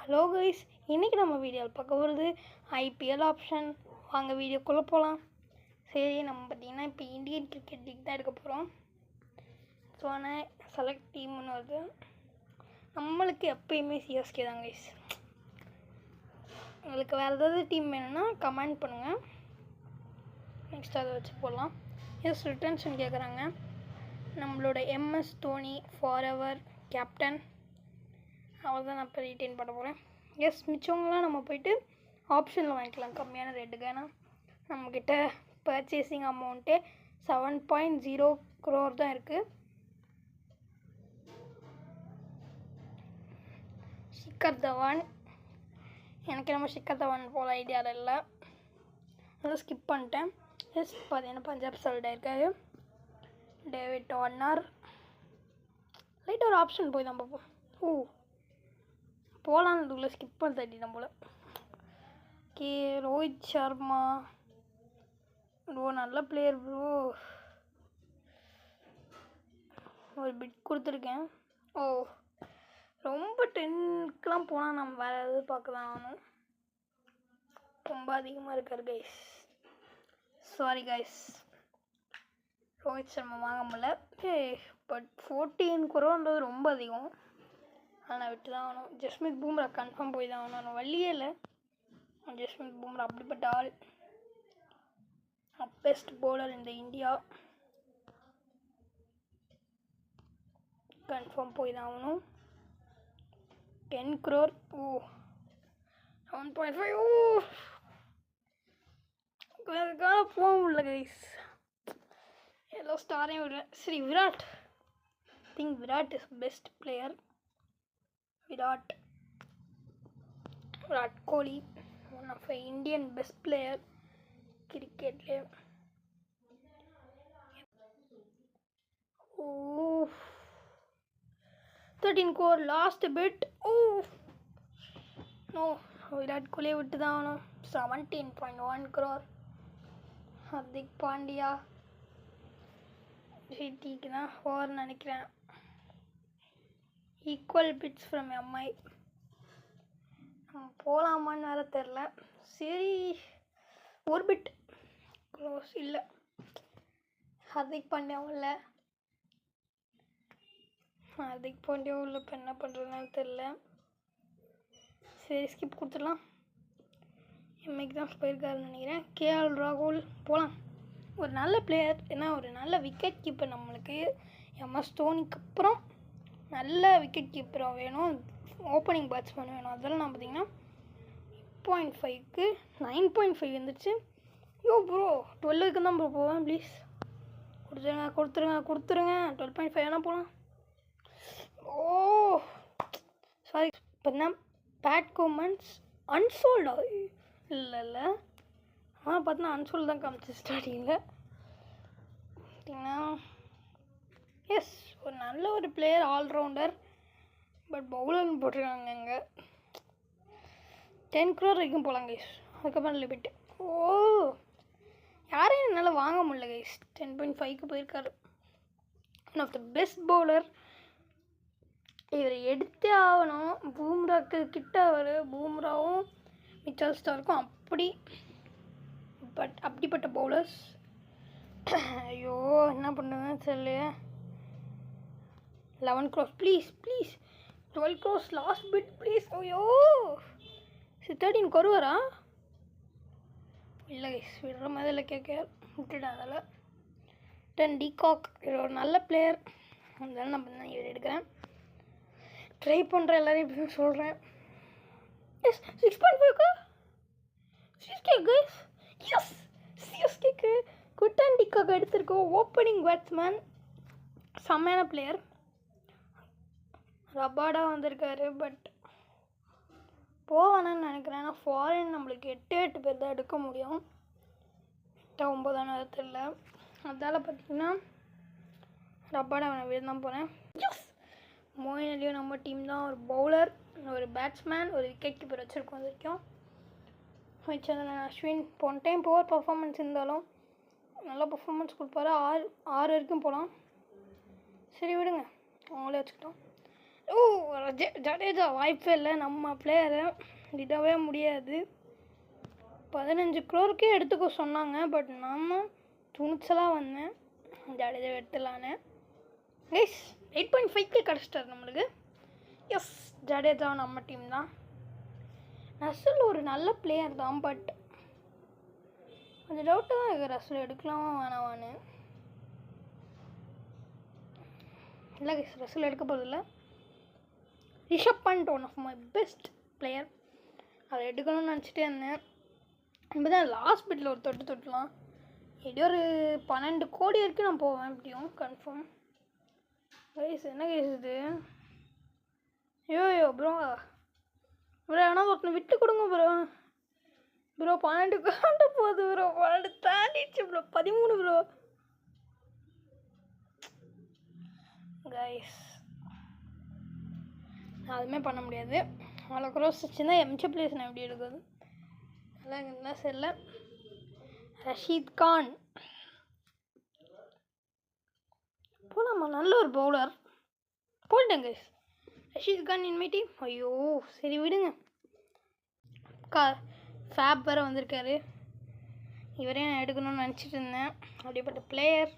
Hello guys, இன்றைக்கி நம்ம வீடியோவில் பார்க்க போகிறது ஐபிஎல் ஆப்ஷன். வாங்க வீடியோக்குள்ளே போகலாம். சரி, நம்ம பார்த்திங்கன்னா இப்போ இந்தியன் கிரிக்கெட் லீக் தான் எடுக்க போகிறோம். ஸோ ஆனால் செலக்ட் டீம்னு வருது. நம்மளுக்கு எப்பயுமே சிஎஸ்கே தான் கைஸ். உங்களுக்கு வேறு ஏதாவது டீம் வேணும்னா கமெண்ட் பண்ணுங்கள், நெக்ஸ்ட் அதை வச்சு போடலாம். எஸ் ரிட்டர்ன்ஸ்னு கேட்குறாங்க. நம்மளோட MS Dhoni forever captain, அவர் தான் நான் இப்போ ரீட்டைன் பண்ண போகிறேன். எஸ், மிச்சவங்களாம் நம்ம போய்ட்டு ஆப்ஷனில் வாங்கிக்கலாம் கம்மியான ரேட்டுக்கு. ஏன்னா நம்மக்கிட்ட பர்ச்சேசிங் அமௌண்ட்டே 7.0 crore தான் இருக்குது. ஷிக்கர் தவான், எனக்கு நம்ம ஷிக்கர் தவான் போல் ஐடியாவில் இல்லை, அதை ஸ்கிப் பண்ணிட்டேன். எஸ், பார்த்தீங்கன்னா பஞ்சாப் சைல்டு இருக்காரு. டேவிட் வார்னர் லைட்டாக ஒரு ஆப்ஷன் போய் தான் பார்ப்போம். போகலான்னு ஸ்கிப் பண்ண தட்டிட்டோம் போல். ஓகே, ரோஹித் சர்மா ப்ரோ, நல்ல பிளேயர் ப்ரோ. ஒரு பிட் கொடுத்துருக்கேன். ரொம்ப 10க்கெலாம் போனால் நம்ம வேறு எதாவது பார்க்க தான் ஆகணும். ரொம்ப அதிகமாக இருக்கார் guys, sorry guys. Rohit Sharma வாங்க முடியல. பட் 14 crore ரொம்ப அதிகம், ஆனால் விட்டு தான் ஆகணும். ஜஸ்மித் பூம்ரா கன்ஃபார்ம் போய் தான் ஆகணும், வழியே இல்லை. ஜஸ்மித் பூம்ரா அப்படிப்பட்ட ஆள், பெஸ்ட் பவுலர் இந்த இந்தியா, கன்ஃபார்ம் போய் தான் ஆகணும். 10 crore 7.5 அதுக்காக போக முடியல கைஸ். எல்லா ஸ்டாரையும் விடுவேன். சரி, Virat is best player. Virat Kohli, one of Indian best player கிரிக்கெட்லேயே. 13 crore last bid. No, Virat கோலியை விட்டு தான் ஆகணும். 17.1 crore. ஹர்திக் பாண்டியா ஜிடிக்கு தான் 4 நினைக்கிறேன். Equal bids from MI. போகலாமான்னு வேறு தெரில. சரி, ஒரு பிட் க்ளோஸ் இல்லை. ஹர்திக் பாண்டியாவும் இல்லை, இப்போ என்ன பண்ணுறதுன்னு தெரில. சரி, ஸ்கிப் கொடுத்துடலாம். எம்ஐக்கு தான் போயிருக்காருன்னு நினைக்கிறேன். கேஎல் ராகுல் போகலாம். ஒரு நல்ல பிளேயர், ஏன்னா ஒரு நல்ல விக்கெட் கீப்பர். நம்மளுக்கு எம்எஸ் தோனிக்கு அப்புறம் நல்ல விக்கெட் கீப்பராக வேணும், ஓப்பனிங் பேட்ஸ்மேன் வேணும். அதெல்லாம் நான் பார்த்தீங்கன்னா 8.5க்கு 9.5 வந்துடுச்சு. ப்ரோ 12க்கு தான் ப்ரோ போவேன். ப்ளீஸ் கொடுத்துருங்க. 12.5 வேணால் போகலாம். சாரி, பார்த்தீங்கன்னா பேட் கமெண்ட்ஸ் அன்சோல்டா இல்லை பார்த்தீங்கன்னா அன்சோல்டு தான் காமிச்சு ஸ்டார்டிங்கில். பார்த்தீங்கன்னா எஸ், ஒரு நல்ல ஒரு பிளேயர், ஆல்ரவுண்டர், பட் பவுலர்னு போட்டிருக்காங்க. இங்கே 10 crore வரைக்கும் போகலாம் கைஸ். அதுக்கப்புறம் லிமிட். யாரையும் என்னால் வாங்க முடியல கைஸ். 10.5க்கு போயிருக்காரு. One of the best bowler. இவர் எடுத்தே ஆகணும். பூம்ராக்கு கிட்ட பூம்ராவும் மிச்சல் ஸ்டார்க்கும் அப்படிப்பட்ட பவுலர்ஸ். ஐயோ, என்ன பண்ணுவேன்னு தெரியல. 11 crore please. 12 crore last bit please. 13 crore இல்லை கைஸ், விடுற மாதிரி இல்லை. விட்டுட்டேன். அதில் 10 டிகாக், இவர் ஒரு நல்ல பிளேயர், அதனால நம்ம இவர் எடுக்கிறேன். ட்ரை பண்ணுற எல்லாரையும் இப்படி தான் சொல்கிறேன். எஸ், 6.5க்கு சிஎஸ்கே கைஸ். எஸ், சிஎஸ்கேக்கு குட்டன் டிகாக் எடுத்திருக்கோம். ஓப்பனிங் பேட்ஸ்மேன், செம்மையான பிளேயர். ரபாடா வந்திருக்காரு, பட் போவானான்னு நினைக்கிறேன். ஏன்னா ஃபாரின் நம்மளுக்கு 8 பேர் தான் எடுக்க முடியும், 8-9 தெரியல. அதால் பார்த்திங்கன்னா ரபாடா வீடு தான் போகிறேன். எஸ், மோயின் அலியும் நம்ம டீம் தான். ஒரு பவுலர், ஒரு பேட்ஸ்மேன், ஒரு விக்கெட் கீப்பர் வச்சுருக்கோம். அது வரைக்கும் வச்சந்திரன் அஸ்வின் போன டைம் புவர் பர்ஃபார்மன்ஸ் இருந்தாலும் நல்ல பர்ஃபார்மன்ஸ் கொடுப்பாரு. 6 வரைக்கும் போகலாம். சரி விடுங்க, அவங்களே வச்சுக்கிட்டோம். ஜடேஜா வாய்ப்பே இல்லை. நம்ம பிளேயரை விடவே முடியாது. 15 crore எடுத்துக்க சொன்னாங்க. பட் நம்ம துணிச்சலாக வந்தேன் ஜடேஜா எடுத்துலான்னு. கைஸ் 8.5K கிடச்சிட்டார் நம்மளுக்கு. எஸ், ஜடேஜா நம்ம டீம் தான். ரசல் ஒரு நல்ல பிளேயர் தான். பட் கொஞ்சம் டவுட்டாக தான் இருக்குது, ரசல் எடுக்கலாமா வேணாமான்னு. இல்லை கைஸ், ரசல் எடுக்க போகிறதில்ல. Rishabh Pant one of my best player. அதை எடுக்கணும்னு நினச்சிட்டே இருந்தேன். இப்போ தான் லாஸ்ட் பிட்டில் ஒரு தொட்டுலாம். எப்படியும் ஒரு 12 கோடி வரைக்கும் நான் போவேன் எப்படியும் கன்ஃபார்ம். கைஸ் என்ன கைஸ் இது? ஐயோ ப்ரோ ஆனால் ஒருத்தனை விட்டு கொடுங்க ப்ரோ. 12 கோடி போகுது ப்ரோ. 12 தாண்டிச்சு ப்ரோ. 13 ப்ரோ. கைஸ் அதுவுமே பண்ண முடியாது. அவ்வளோ க்ரோஸ் வச்சுருந்தா எம்ஜி பிளேஸ் நான் எப்படி எடுக்குது? அதெல்லாம் என்ன சரியில்லை. ரஷீத் கான் போலாமா? நல்ல ஒரு பவுலர் போட்டேன் guys. Rashid Khan in my team. ஐயோ சரி விடுங்க. ஃபேப் வேறு வந்திருக்காரு. இவரே நான் எடுக்கணும்னு நினச்சிட்டு இருந்தேன். அப்படிப்பட்ட பிளேயர்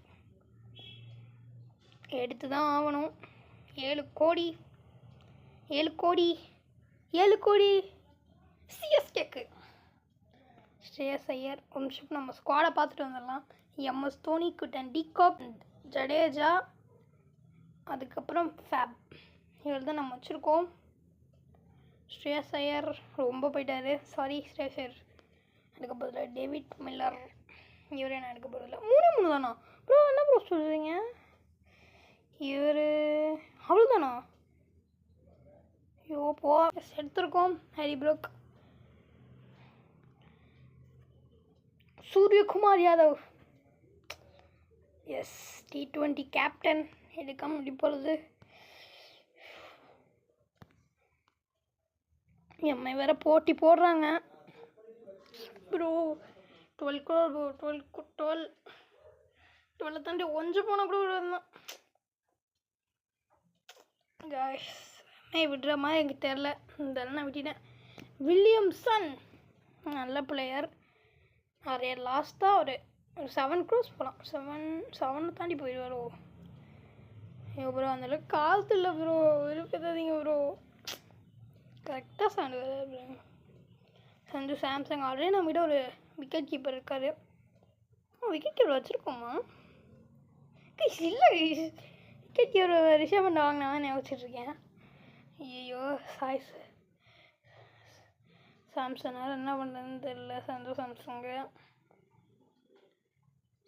எடுத்து தான் ஆகணும். 7 கோடி சிஎஸ்கேக்கு. ஸ்ரேயஸ் ஐயர். ஒரு நிமிஷம் நம்ம ஸ்குவாடை பார்த்துட்டு வந்துடலாம். எம்எஸ் தோனி, குட்டன் டிகாக், ஜடேஜா, அதுக்கப்புறம் ஃபேப். இவர் தான் நம்ம வச்சுருக்கோம். ஸ்ரேயஸ் ஐயர் ரொம்ப போயிட்டார். சாரி ஸ்ரேயஸ் ஐயர் எடுக்க போதில்லை. டேவிட் மில்லர் இவரே நான் எடுக்க போதில்லை. 3 தானா ப்ரோ? என்ன ப்ரோ சொல்கிறீங்க? இவர் அவ்வளோதானா? ஐயோ போ. எடுத்திருக்கோம் Harry Brook. Suryakumar Yadav. Yes, T20 captain எடுக்க முடிப்பொழுது. எம்ஐ வேற போட்டி போடுறாங்க ப்ரோ. 12 crore bro. 12 தாண்டி கொஞ்சம் போனால் கூட விடுறதுதான். கைஸ் விடுற மாதிரி எனக்கு தெரில. இதெல்லாம் நான் விட்டுட்டேன். வில்லியம்சன் நல்ல பிளேயர். நிறைய லாஸ்ட்டாக ஒரு 7 crores போகலாம். 7 தாண்டி போயிடுவாரோ? ஐயோ ப்ரோ அந்தளவுக்கு காசு இல்லை ப்ரோ. இருப்பதாதீங்க ப்ரோ. கரெக்டாக சஞ்சு சாம்சங். ஆல்ரெடி நம்மகிட்ட ஒரு விக்கெட் கீப்பர் இருக்கார். விக்கெட் கீப்பர் வச்சுருக்கோமா? இல்லை விக்கெட் கீப்பர் ரிஷப் பண்ட் வாங்கினா தான் ஞாபகிச்சிட்ருக்கேன். ஐயோ சாம்சங் என்ன பண்ணுறதுன்னு தெரியல. சஞ்சு சாம்சங்கு.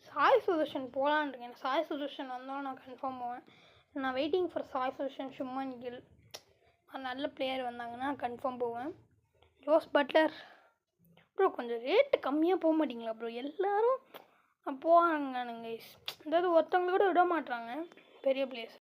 சாய் சுதர்ஷன் போகலான் இருக்கேன். சாய் சுதர்ஷன் வந்தாலும் நான் கன்ஃபார்ம் போவேன். நான் வெயிட்டிங் ஃபார் சாய் சுதர்ஷன், சுமன் கில் நல்ல பிளேயர் வந்தாங்கன்னா கன்ஃபார்ம் போவேன். ஜோஸ் பட்லர் ப்ரோ கொஞ்சம் ரேட்டு கம்மியாக போக மாட்டிங்களா ப்ரோ? எல்லோரும் போவாங்க. அதாவது ஒருத்தவங்கள கூட விட மாட்டுறாங்க பெரிய பிளேயர்ஸ்.